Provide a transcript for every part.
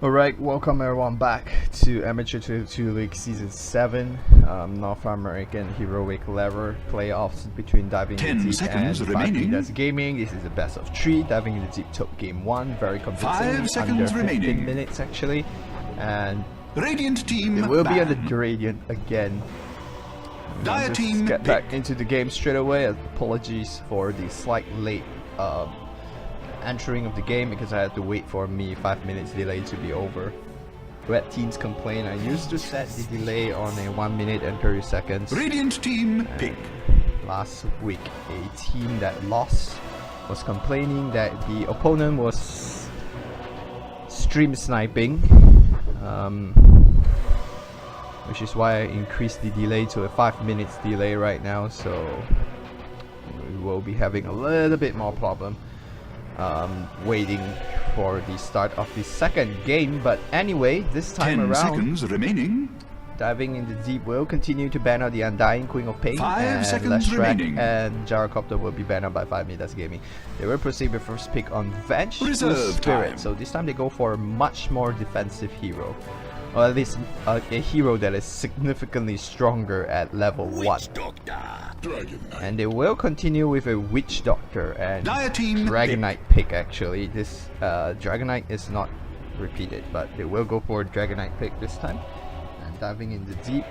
Alright, welcome everyone back to Amateur 22 League Season 7, North American Heroic Level playoffs between Diving in the Deep and 5 Midas Gaming. This is the best of 3. Diving in the Deep took game 1 very convincingly, under 15 minutes actually, and Radiant team it will be on the Gradient again. Just get back into the game straight away. Apologies for the slight late entering of the game because I had to wait for me 5 minutes delay to be over. Red teams complain. I used to set the delay on a 1 minute and 30 seconds. Radiant team pick. Last week, a team that lost was complaining that the opponent was stream sniping, which is why I increased the delay to a 5 minutes delay right now. So we will be having a little bit more problem waiting for the start of the second game. But anyway, this time 10 around, seconds remaining. Diving in the Deep will continue to ban out the Undying, Queen of Pain, 5 and seconds remaining. and Gyrocopter will be banned out by 5 Midas Gaming. They will proceed with first pick on Venge Reserve Spirit. time. So this time they go for a much more defensive hero, or at least a hero that is significantly stronger at level 1. And they will continue with a Witch Doctor and Dragon Knight pick actually. This Dragon Knight is not repeated, but they will go for a Dragon Knight pick this time. And Diving in the Deep,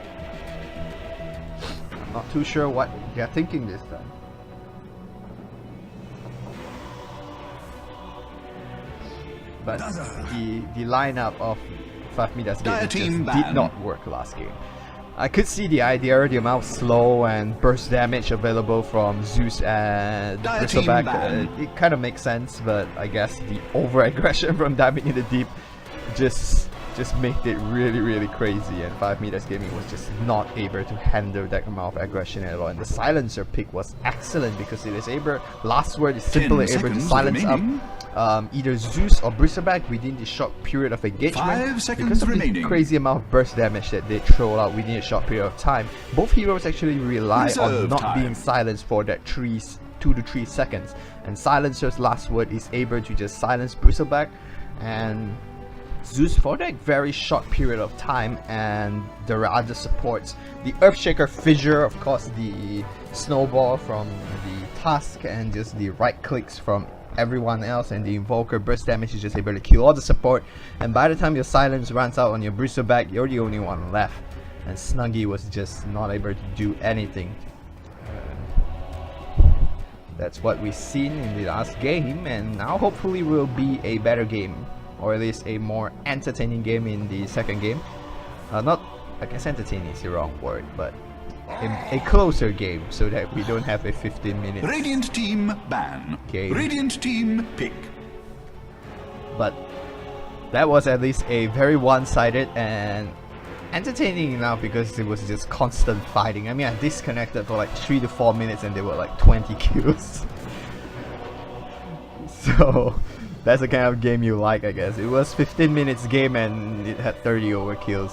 I'm not too sure what they're thinking this time. But the lineup of 5 Midas Gaming just did not work last game. I could see the idea, the amount of slow and burst damage available from Zeus and Bristleback. It kind of makes sense, but I guess the over-aggression from Diving in the Deep just made it really crazy, and 5 Midas Gaming was just not able to handle that amount of aggression at all. And the silencer pick was excellent because it is able, last word is simply able to silence up either Zeus or Bristleback within the short period of engagement. Because of the crazy amount of burst damage that they throw out within a short period of time, both heroes actually rely on not being silenced for that 2 to 3 seconds. And Silencer's last word is able to just silence Bristleback and Zeus for that very short period of time, and there are other supports. The Earthshaker Fissure, of course, the Snowball from the Tusk, and just the right clicks from everyone else, and the Invoker burst damage is just able to kill all the support. And by the time your silence runs out on your Bristleback, you're the only one left, and Snuggy was just not able to do anything. That's what we've seen in the last game, and now hopefully will be a better game, or at least a more entertaining game in the second game. Not, I guess entertaining is the wrong word, but a closer game, so that we don't have a 15-minute Radiant team ban. Game. Radiant team pick. But that was at least a very one-sided and entertaining enough because it was just constant fighting. I mean, I disconnected for like 3 to 4 minutes and there were like 20 kills. So that's the kind of game you like, I guess. It was 15 minutes game and it had 30 overkills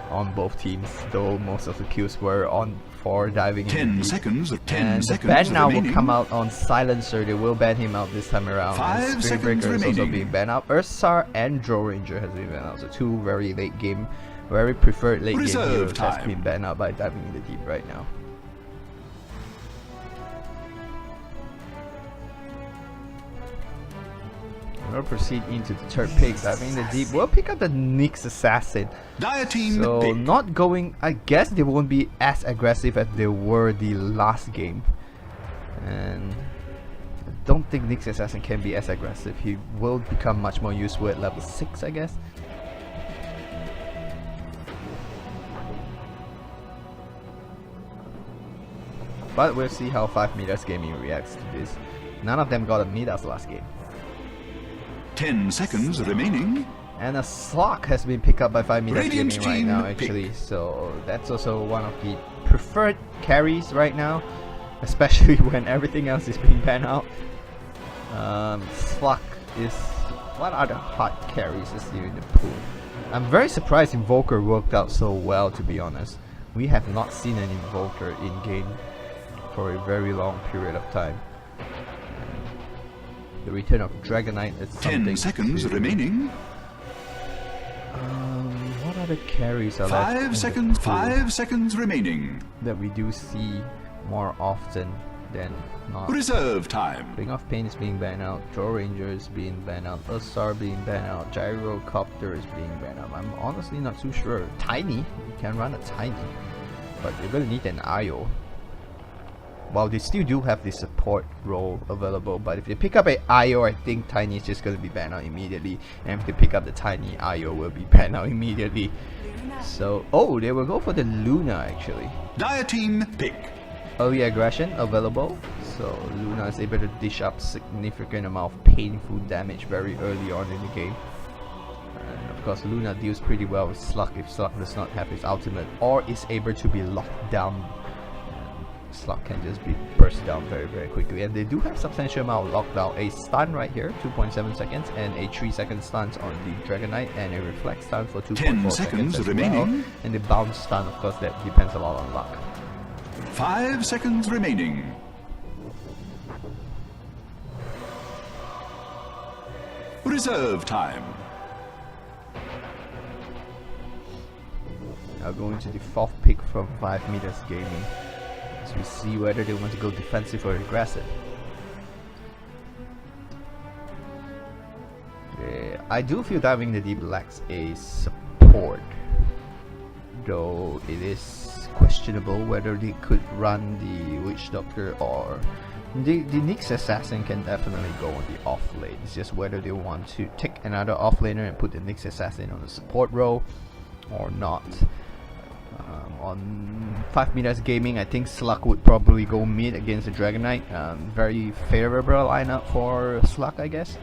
on both teams, though most of the kills were on for Diving in the Deep. 10 seconds. And the ban now will come out on Silencer. They will ban him out this time around. 5 Spirit Breaker is also being banned out. Ursar and Drow Ranger has been banned out. So two very late game, very preferred late game heroes has been banned out by Diving in the Deep right now. We'll proceed into the third pick. Diving in the Deep will pick up the Nyx Assassin. So not going, I guess they won't be as aggressive as they were the last game. And I don't think Nyx Assassin can be as aggressive. He will become much more useful at level 6, I guess. But we'll see how 5 Midas Gaming reacts to this. None of them got a Midas last game. 10 seconds remaining. And a Slok has been picked up by 5 Midas Gaming right now actually, so that's also one of the preferred carries right now, especially when everything else is being banned out. Slok is... what other hot carries is here in the pool? I'm very surprised Invoker worked out so well, to be honest. We have not seen an Invoker in game for a very long period of time. The return of Dragon Knight is something 10 seconds remaining. What other carries are left? 5 seconds remaining. That we do see more often than not. Reserve time. Ring of Pain is being banned out, Draw Ranger is being banned out, Star being banned out, Gyrocopter is being banned out. I'm honestly not too sure. Tiny, you can run a Tiny, but you're gonna need an IO. While they still do have the support role available, but if they pick up an IO, I think Tiny is just gonna be banned out immediately, and if they pick up the Tiny, IO will be banned out immediately. So, oh, they will go for the Luna actually. Dire team pick. Early aggression available, so Luna is able to dish up significant amount of painful damage very early on in the game. And of course Luna deals pretty well with Slug if Slug does not have his ultimate or is able to be locked down. And Slug can just be burst down very quickly, and they do have substantial amount of lockdown. A stun right here, 2.7 seconds, and a 3-second stun on the Dragon Knight, and a reflex stun for 2.4 seconds as remaining. well. And the bounce stun, of course, that depends a lot on luck. 5 seconds remaining. Reserve time. Now going to the 4th pick from 5 Midas Gaming, as we see whether they want to go defensive or aggressive. I do feel Diving the Deep lacks a support, though it is questionable whether they could run the Witch Doctor, or the Nyx Assassin can definitely go on the off lane. It's just whether they want to take another off laner and put the Nyx Assassin on the support role or not. On 5 Midas Gaming, I think Slug would probably go mid against the Dragon Knight. Very favorable lineup for Slug, I guess.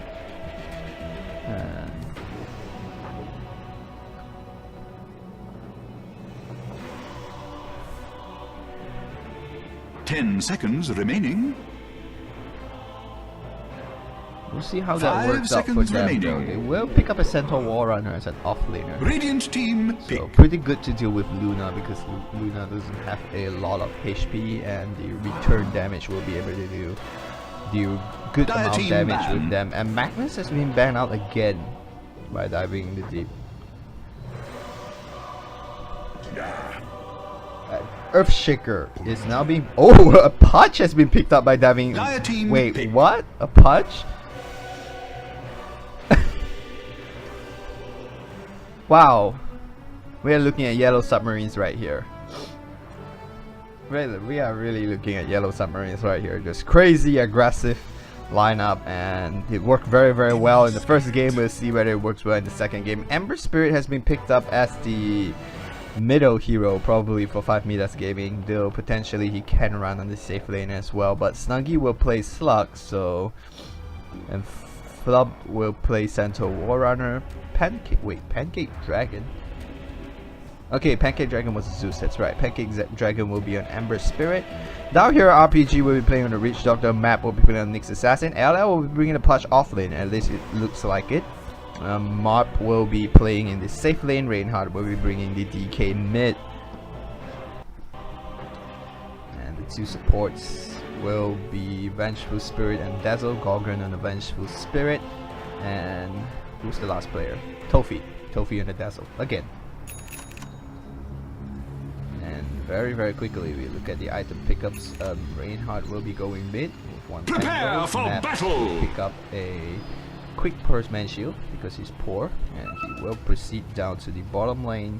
10 seconds remaining. We'll see how that works out for them, though. They will pick up a Centaur War Runner as an off laner. Radiant team pick. So pretty good to deal with Luna, because Luna doesn't have a lot of HP, and the return damage will be able to do good amount of damage with them. And Magnus has been banned out again by Diving in the Deep. Earthshaker is now being... Oh, a Punch has been picked up by Diving... Wait, what? A Punch? Wow. We are looking at yellow submarines right here. Really, we are really looking at yellow submarines right here. Just crazy aggressive lineup, and it worked very well in the first game. We'll see whether it works well in the second game. Ember Spirit has been picked up as the middle hero probably for 5 Midas Gaming, though potentially he can run on the safe lane as well. But Snuggy will play Slug, so, and Flub will play Centaur War Runner. Pancake Dragon. Okay, Pancake Dragon was Zeus, that's right. Pancake Dragon will be on Ember Spirit. Down here, RPG will be playing on the Witch Doctor. Map will be playing on Nyx Assassin. LL will be bringing the Punch off lane, at least it looks like it. Marp will be playing in the safe lane. Reinhardt will be bringing the DK mid. And the two supports will be Vengeful Spirit and Dazzle. Gorgon on the Vengeful Spirit. And who's the last player? Tofi. Tofi on the Dazzle again. And very quickly we look at the item pickups. Reinhardt will be going mid with one. Prepare for battle! Pick up a quick Purseman Shield because he's poor, and he will proceed down to the bottom lane.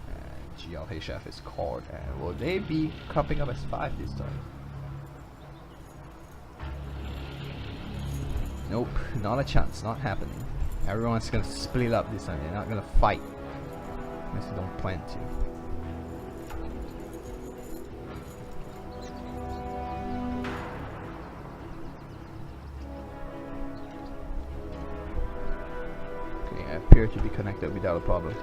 And GL Chef is called, and will they be coming up as 5 this time? Nope, not a chance, not happening. Everyone's gonna split up this time, they're not gonna fight unless they don't plan to. Appear to be connected without a problem.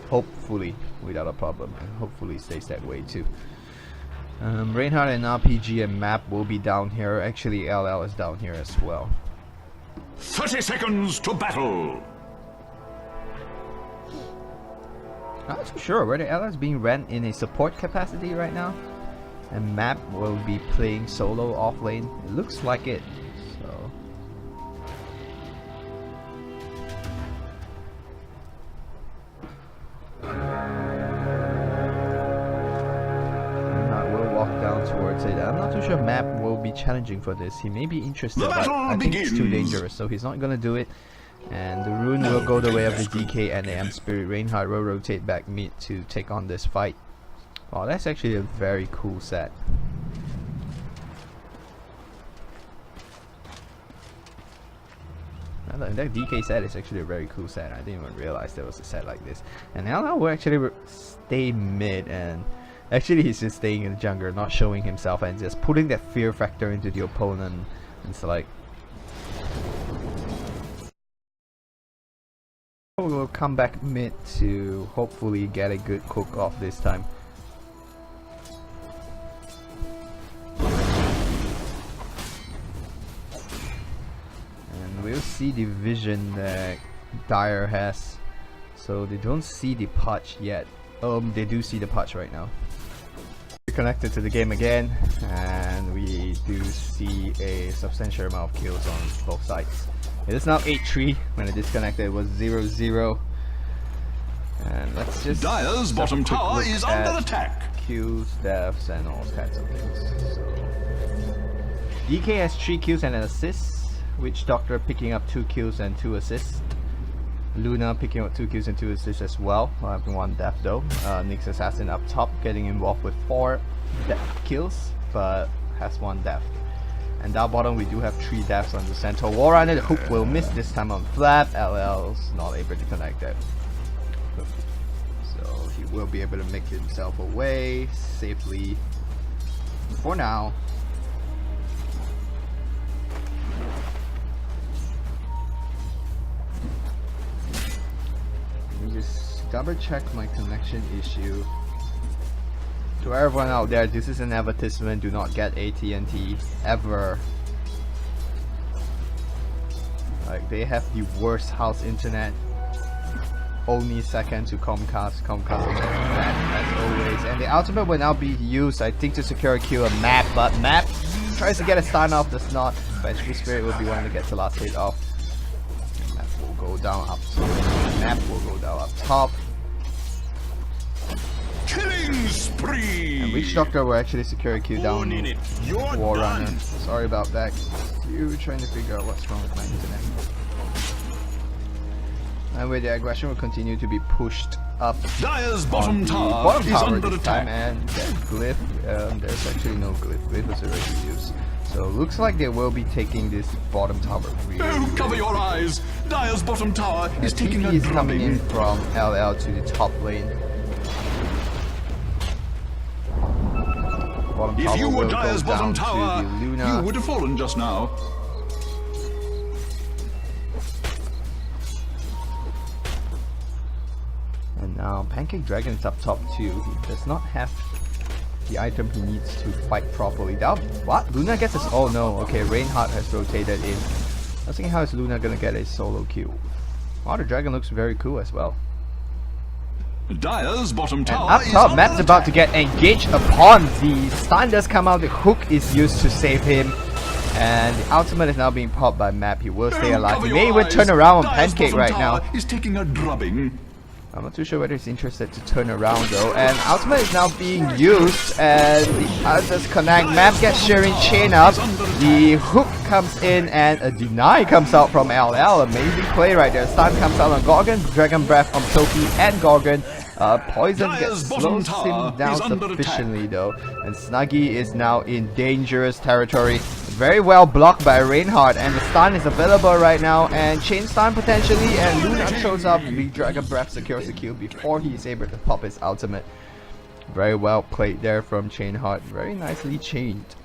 Hopefully without a problem, and hopefully stays that way too. Reinhardt and RPG and Map will be down here. Actually LL is down here as well. 30 seconds to battle. I'm not too sure whether LL is being ran in a support capacity right now, and Map will be playing solo off lane. It looks like it. challenging for this. He may be interested, The but battle I think it's too begins. dangerous, so he's not gonna do it. And the rune will go the way of the DK and the M Spirit. Reinhardt will rotate back mid to take on this fight. Oh, that's actually a very cool set. That DK set is actually a very cool set. I didn't even realize there was a set like this. And now will actually stay mid, and actually he's just staying in the jungle, not showing himself and just putting that fear factor into the opponent. It's like we'll come back mid to hopefully get a good cook off this time. And we'll see the vision that Dire has. So they don't see the patch yet. They do see the patch right now. We're connected to the game again, and we do see a substantial amount of kills on both sides. It is now 8-3. When it disconnected, it was 0-0. And let's just Dire's bottom tower is under attack. Kills, deaths, and all kinds of things. So DK has 3 kills and an assist. Witch Doctor picking up 2 kills and 2 assists. Luna picking up 2 kills and 2 assists as well, having 1 death though. Nyx Assassin up top getting involved with 4 kills, but has 1 death. And down bottom we do have 3 deaths on the Centaur Warrunner. The hook will miss this time on Flap. LL's not able to connect that. So he will be able to make himself away safely for now. Let me just double check my connection issue. To everyone out there, this is an advertisement. Do not get AT&T ever. Like, they have the worst house internet. Only second to Comcast. Comcast is bad as always. And the ultimate will now be used, I think, to secure a kill a Map, but Map tries to get a stun off, does not. Vengeful Spirit will be one that gets the last hit off. And Map will go down up top. Map will go down up top. Killing spree! And Witch Doctor will actually secure a kill down Warrunner. Sorry about that. Still trying to figure out what's wrong with my internet. And with the aggression will continue to be pushed up. Dire's bottom tower Bottom is tower under this attack. time, and there's glyph. There's actually no glyph. Glyph is already used. So looks like they will be taking this bottom tower. Oh, cover your eyes! Dire's bottom tower is taking a TP is coming in drubbing. from LL to the top lane. Bottom If tower you were will Dire's go bottom down tower, to the Luna. you would have fallen just now. And now Pancake Dragon is up top too. He does not have the item he needs to fight properly. What? Luna gets his... Oh no, okay, Reinhardt has rotated in. I was thinking, how is Luna gonna get a solo kill? Wow, the dragon looks very cool as well. Dire's bottom And tower up is top, under Map's about to attack. get engaged upon. The stun does come out, the hook is used to save him. And the ultimate is now being popped by Map. He will stay Oh, alive. cover He your may even eyes. turn around on Dire's Pancake bottom right tower now. is taking a drubbing. I'm not too sure whether he's interested to turn around though. And ultimate is now being used, and the others connect. Map gets Shearing Chain up. The hook comes in, and a deny comes out from LL. Amazing play right there. Stun comes out on Gorgon. Dragon Breath on Sophie and Gorgon. Poison Dire's gets bottom slows tower him down is under sufficiently though. And Snuggy is now in dangerous territory. Very well blocked by Reinhardt, and the stun is available right now, and chain stun potentially, and Luna shows up. The Dragon Breath secures the kill before he is able to pop his ultimate. Very well played there from Chainheart. Very nicely chained.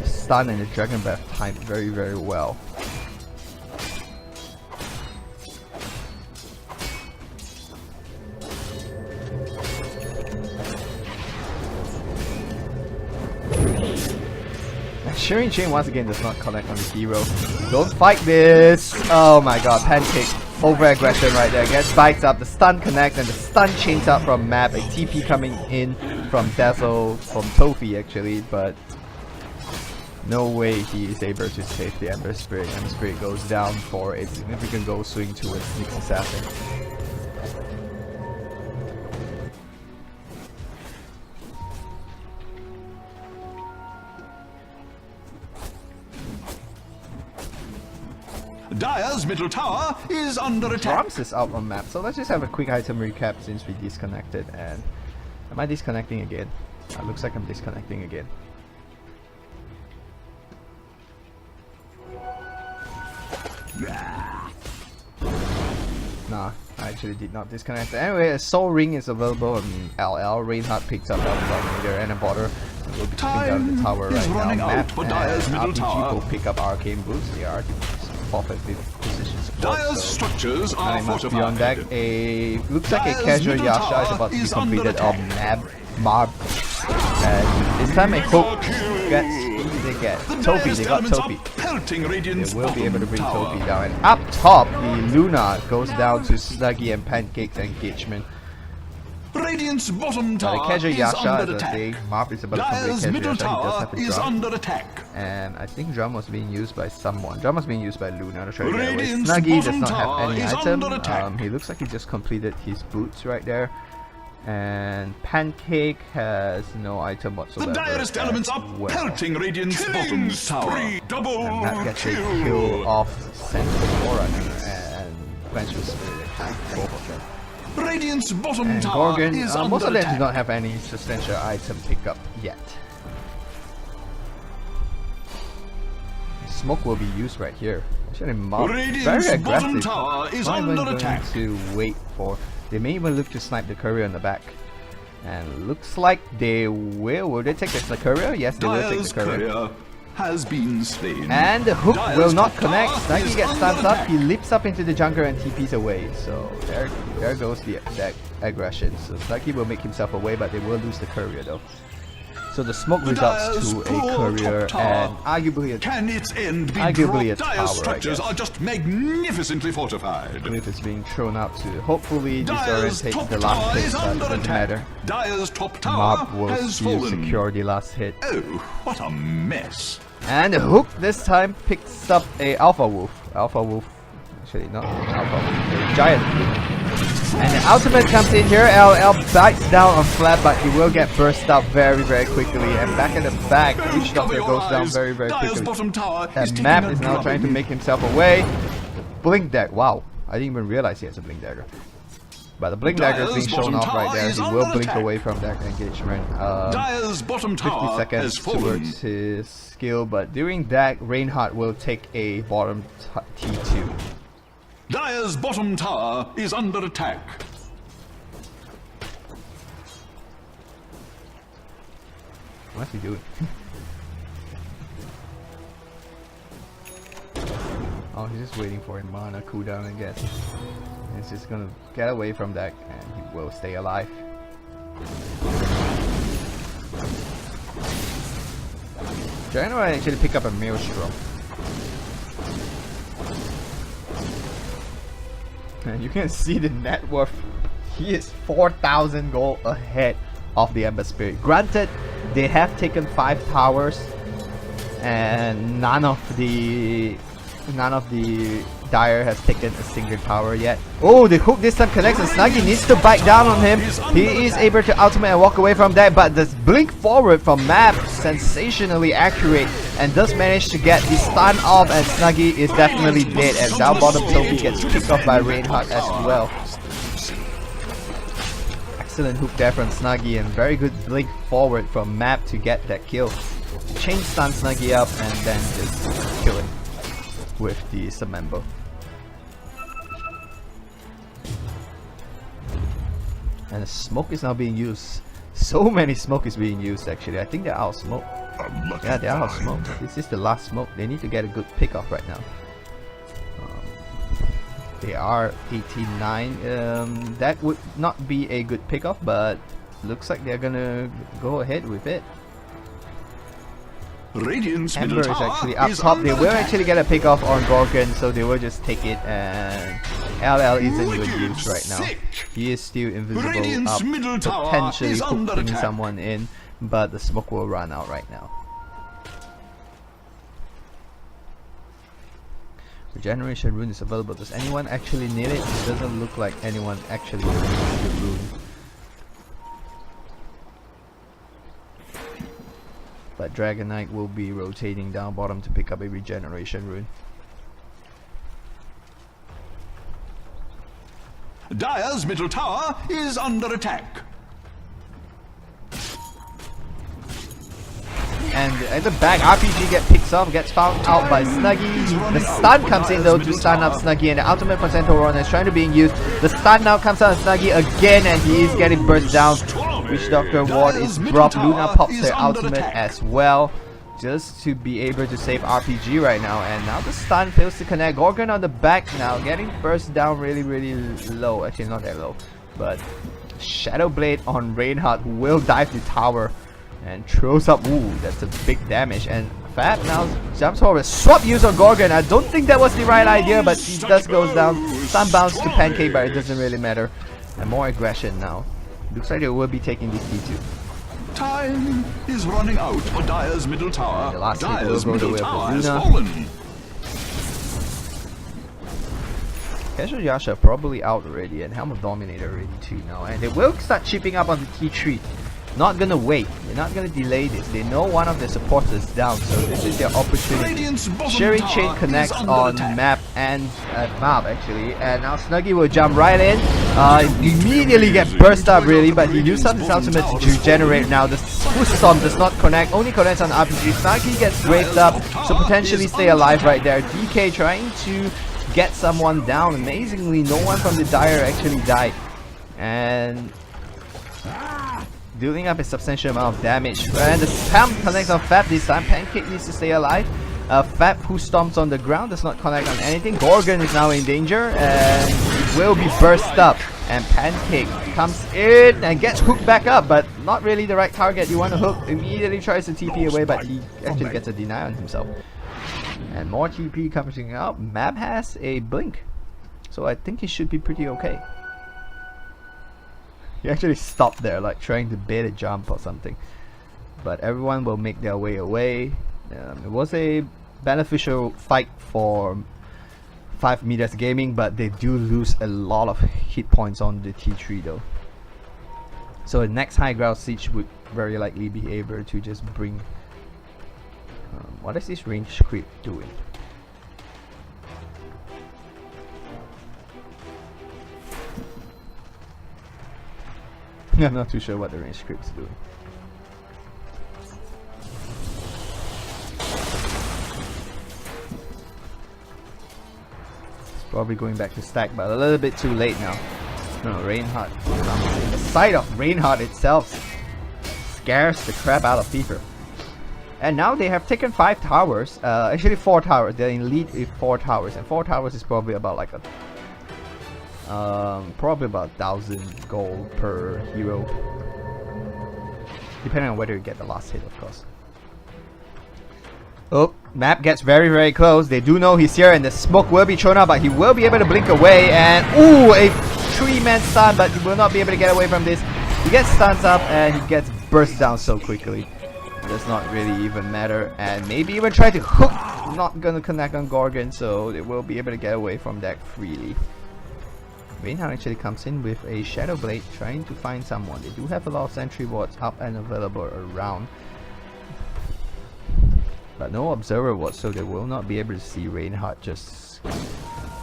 The stun and the Dragon Breath timed very, very well. Shearing Chain once again does not connect on the hero. Don't fight this! Oh my god, Pancake. Over aggression right there. Gets spikes up, the stun connects, and the stun chains up from Map. A TP coming in from Dazzle, from Tofi actually, but no way he is able to save the Ember Spirit. Ember Spirit goes down for a significant goal swing towards Nyx Assassin. Dire's middle tower is under attack. Drums is out on map, so let's just have a quick item recap since we disconnected. And am I disconnecting again? Looks like I'm disconnecting again. Nah, I actually did not disconnect. Anyway, a Soul Ring is available on LL. Reinhardt picks up a meter and a border. We'll be taking down the tower right now. Map and RPG will pick up Arcane Boots. They are offensive position support. Dire's structures are fortified. Beyond that, looks like a casual Yasha is about to be completed on Marb. And this time I hope they got Topi. They will be able to bring Topi down. And up top, the Luna goes down to Sluggy and Pancake's engagement. Radiant's bottom tower Casual is Yasha, under as I say, attack. Marb is about to complete Dire's Casual middle Yasha. He does tower have a is drum. under attack. And I think drum was being used by someone. Drum was being used by Luna to try to get away. Radiant's Snuggy does bottom not have tower any is item. under attack. He looks like he just completed his boots right there. And Pancake has no item whatsoever. The direst elements are pelting Radiant's bottom tower. Double And that gets a kill. kill off Sentinel Forerunner and Quenchful Spirit. Both of them. Radiant's bottom And tower Gorgon, is most under of them do attack. not have any substantial item pickup yet. Smoke will be used right here. Actually, Mob Radiant's very bottom aggressive. tower is Not even under going attack. to wait for. They may even look to snipe the courier in the back. And looks like they will. Will they take the courier? Yes, they will take Dire's the courier. courier has been slain. And the hook Dire's will not top connect. tower Snuggy is gets under stunned up. attack. He leaps up into the jungle and TPs away. So there goes the aggression. So Snuggy will make himself away, but they will lose the courier though. So the smoke results to a poor courier top tower. and arguably a Can its end be arguably a dropped? tower, I Dire's structures guess. are just magnificently fortified. cliff is being thrown up to hopefully Dire's disorientate top the tower last hit, is but it under doesn't attack. matter. Dire's top tower Mob will has still fallen. secure the last hit. Oh, what a mess. And the hook this time picks up a Alpha Wolf. Alpha Wolf, actually not an Alpha Wolf, a Giant Wolf. And the ultimate comes in here. LL bites down on Flap, but he will get burst up very quickly. And back in the back, Witch Doctor goes down very Dire's quickly. bottom tower is And taking Map a is now trying to drubbing. make himself away. Blink Dagger. Wow, I didn't even realize he has a Blink Dagger. But the Blink Dagger is being Dire's shown bottom off right tower there. is He under will blink attack. away from that engagement. Dire's bottom 50 tower seconds has fallen. towards his skill, but during that, Reinhardt will take a bottom T2. Dire's bottom tower is under attack. What's he doing? Oh, he's just waiting for a mana cooldown, I guess. He's just gonna get away from that and he will stay alive. General actually pick up a Maelstrom. And you can see the net worth. He is 4,000 gold ahead of the Ember Spirit. Granted, they have taken 5 towers, and none of the Dire has taken a single tower yet. Oh, the hook this time connects and Snuggy needs to bite down on him. He is able to ultimate and walk away from that, but the blink forward from Map sensationally accurate and does manage to get the stun off, and Snuggy is definitely dead as down bottom Toby gets kicked off by Reinhardt as well. Excellent hook there from Snuggy and very good blink forward from Map to get that kill. Chain stun Snuggy up and then just kill him with the Submember. And the smoke is now being used. So many smoke is being used actually. I think they're out of smoke. Yeah, they're out of smoke. This is the last smoke. They need to get a good pick off right now. They are 18-9. That would not be a good pick off, but looks like they're gonna go ahead with it. Radiant's Ember middle is tower actually up is top. They under will attack. actually get a pick off on Gorgon, so they will just take it, and LL isn't even Wicked used right now. sick. He is still invisible Radiant's up, middle tower potentially is under hooking attack. someone in, but the smoke will run out right now. Regeneration rune is available. Does anyone actually need it? It doesn't look like anyone actually needs the rune. But Dragon Knight will be rotating down bottom to pick up a regeneration rune. Dire's middle tower is under attack. And at the back, RPG gets found out by Snuggy. The stun comes in though to stun up Snuggy, and the ultimate from Centaur Run is trying to being used. The stun now comes out on Snuggy again, and he is getting burst down. Witch Doctor Ward is dropped. Luna pops her ultimate as well, just to be able to save RPG right now. And now the stun fails to connect. Gorgon on the back now, getting burst down really low. Actually, not that low, but Shadow Blade on Reinhardt, who will dive the tower and throws up. Ooh, that's a big damage. And Fab now jumps forward. Swap use on Gorgon. I don't think that was the right idea, but he does goes down. Stun bounce to Pancake, but it doesn't really matter. And more aggression now. Looks like they will be taking this T2. Time is running out for Dire's middle tower. The last hit will Dire's go the middle way of tower has Luna. fallen. Casual Yasha probably out already, and Helm of Dominator already too now. And they will start chipping up on the T3. Not gonna wait. They're not gonna delay this. They know one of the supporters is down, so this is their opportunity. Sherry Chain connects on map and Mob actually, and now Snuggy will jump right in. Immediately get burst up really, but he used up his ultimate to regenerate now. The Boost Storm does not connect, only connects on RPG. Snuggy gets raped up, so potentially stay alive right there. DK trying to get someone down. Amazingly, no one from the Dire actually died. And dealing up a substantial amount of damage. And the spam connects on Fab this time. Pancake needs to stay alive. Fab, who stomps on the ground, does not connect on anything. Gorgon is now in danger and will be burst up. And Pancake comes in and gets hooked back up, but not really the right target you want to hook. Immediately tries to TP away, but he actually gets a deny on himself. And more TP coming out. Mab has a blink, so I think he should be pretty okay. He actually stopped there, like trying to bait a jump or something. But everyone will make their way away. It was a beneficial fight for 5 Midas Gaming, but they do lose a lot of hit points on the T3 though. So the next high ground siege would very likely be able to just bring... what is this range creep doing? I'm not too sure what the range creep is doing. It's probably going back to stack, but a little bit too late now. No, Reinhardt. The sight of Reinhardt itself scares the crap out of people. And now they have taken 5 towers, actually 4 towers. They're in lead with 4 towers, and 4 towers is probably about like a probably about 1,000 gold per hero, depending on whether you get the last hit, of course. Oh, map gets very close. They do know he's here, and the smoke will be thrown out, but he will be able to blink away. And ooh, a 3-man stun, but he will not be able to get away from this. He gets stuns up, and he gets burst down so quickly. Does not really even matter, and maybe even try to hook. Not gonna connect on Gorgon, so they will be able to get away from that freely. Reinhardt actually comes in with a Shadow Blade, trying to find someone. They do have a lot of sentry wards up and available around, but no observer wards, so they will not be able to see Reinhardt just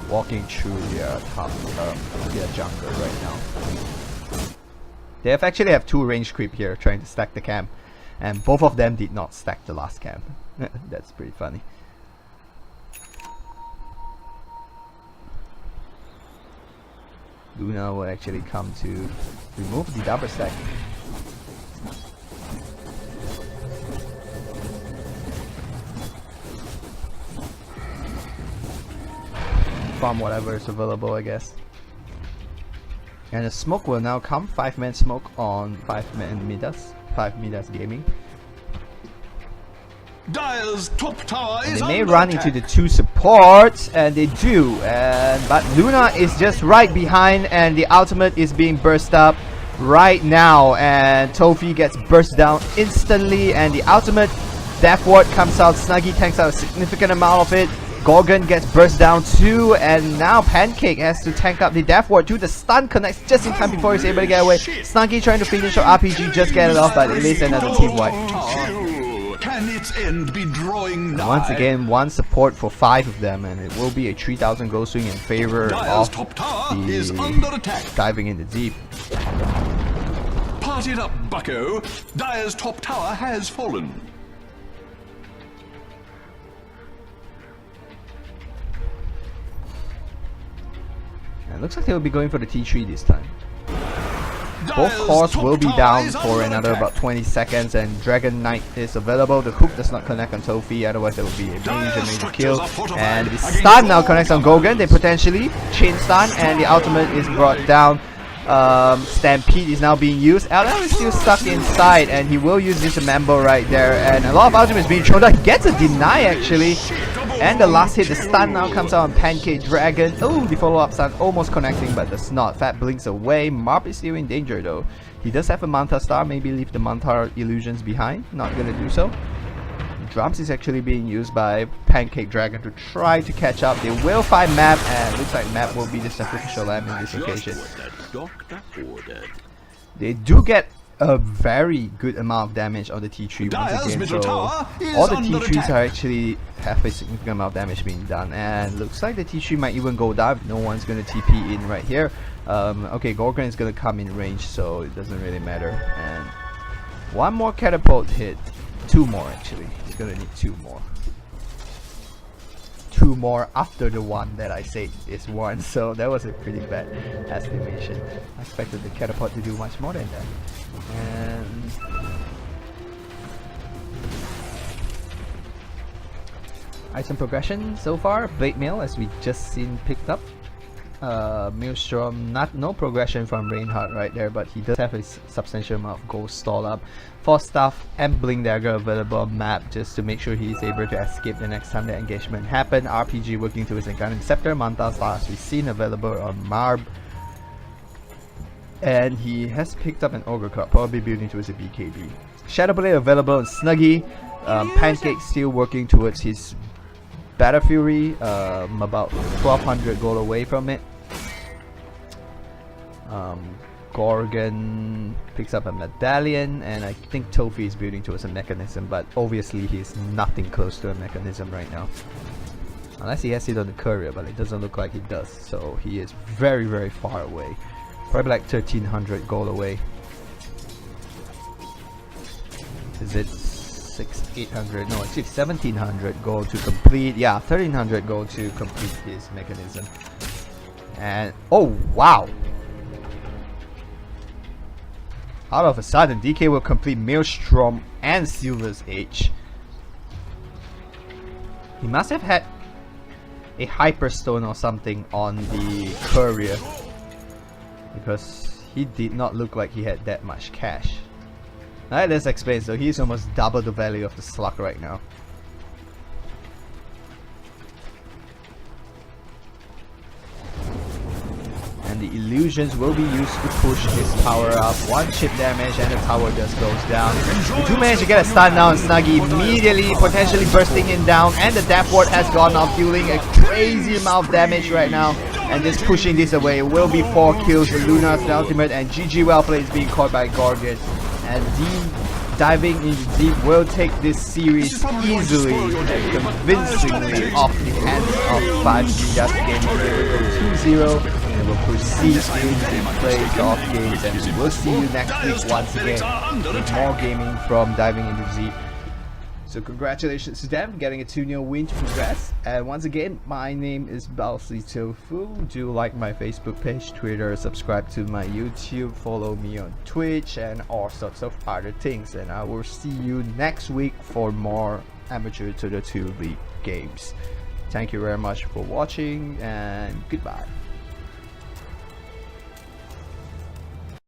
walking through their top, their jungle right now. They actually have 2 range creep here trying to stack the camp, and both of them did not stack the last camp. That's pretty funny. Luna will actually come to remove the double stack. Farm whatever is available, I guess. And the smoke will now come. 5-man smoke on 5-man Midas. 5 Midas Gaming. Dire's top tower is they may under run attack. into the 2 supports, and they do. But Luna is just right behind, and the ultimate is being burst up right now. And Tofi gets burst down instantly, and the ultimate Death Ward comes out. Snuggy tanks out a significant amount of it. Gorgon gets burst down too, and now Pancake has to tank up the Death Ward too. The stun connects just in time before he's able to get away. Snuggy trying to finish your RPG, just get it off, but it is another team wipe. can its end be drawing nigh? Once again, one support for 5 of them, and it will be a 3,000 gold swing in favor Dire's of top tower the is under attack. diving in the deep. Part it up, bucko. Dire's top tower has fallen. And it looks like they will be going for the T3 this time. Both Dire's cores top will be tower down is for under another attack. about 20 seconds, and Dragon Knight is available. The hook does not connect on Tofi, otherwise there will be a major kill. And the stun now connects on Gogan. They potentially chain stun, and the ultimate is brought down. Stampede is now being used. LL is still stuck inside, and he will use this Mambo right there. And a lot of ultimate is being thrown down. He gets a deny actually. And the last hit, the stun now comes out on Pancake Dragon. Oh, the follow-up stun almost connecting, but does not. Fat blinks away. Marp is still in danger though. He does have a Manta Star. Maybe leave the Manta illusions behind. Not gonna do so. Drums is actually being used by Pancake Dragon to try to catch up. They will find Map, and looks like Map will be the sacrificial lamb in this occasion. They do get a very good amount of damage on the T3 once again, so all the T3s are actually have a significant amount of damage being done, and looks like the T3 might even go down. No one's gonna TP in right here. Okay, Gorgon is gonna come in range, so it doesn't really matter. And one more catapult hit, 2 more actually. He's gonna need 2 more. 2 more after the one that I said is 1, so that was a pretty bad estimation. I expected the catapult to do much more than that. And item progression so far, Blade Mail as we just seen picked up. Maelstrom, no progression from Reinhardt right there, but he does have a substantial amount of gold stall up. Force Staff and Blink Dagger available on map just to make sure he is able to escape the next time the engagement happen. RPG working towards the Gun Scepter. Manta Star as we've seen available on Marb. And he has picked up an Ogre Club, probably building towards a BKB. Shadowblade available on Snuggie. Pancake still working towards his Battle Fury, about 1200 gold away from it. Gorgon picks up a medallion, and I think Tofi is building towards a mechanism, but obviously he's nothing close to a mechanism right now. Unless he has it on the courier, but it doesn't look like he does, so he is very, very far away. Probably like 1300 gold away. Is it 800? No, it's 1700 gold to complete. Yeah, 1300 gold to complete his mechanism. And oh wow! Out of a sudden, DK will complete Maelstrom and Silver's Age. He must have had a Hyperstone or something on the courier, because he did not look like he had that much cash. Alright, let's explain. So he's almost double the value of the slug right now. And the illusions will be used to push his power up. 1 chip damage and the tower just goes down. They do manage to get a stun now on Snuggie immediately, potentially bursting him down, and the Death Ward has gone off, dealing a crazy amount of damage right now. And just pushing this away. It will be 4 kills with Luna's ultimate, and GG well played is being caught by Gorgon. And diving in deep will take this series easily and convincingly off the hands of 5 Midas Gaming. 2-0, and we'll proceed into playoff games, and we'll see you next week once again with more gaming from Diving into Deep. So congratulations to them getting a 2-0 win to progress. And once again, my name is Balsi Tofu. Do like my Facebook page, Twitter, subscribe to my YouTube, follow me on Twitch, and all sorts of other things. And I will see you next week for more Amateur to the 2 League games. Thank you very much for watching, and goodbye.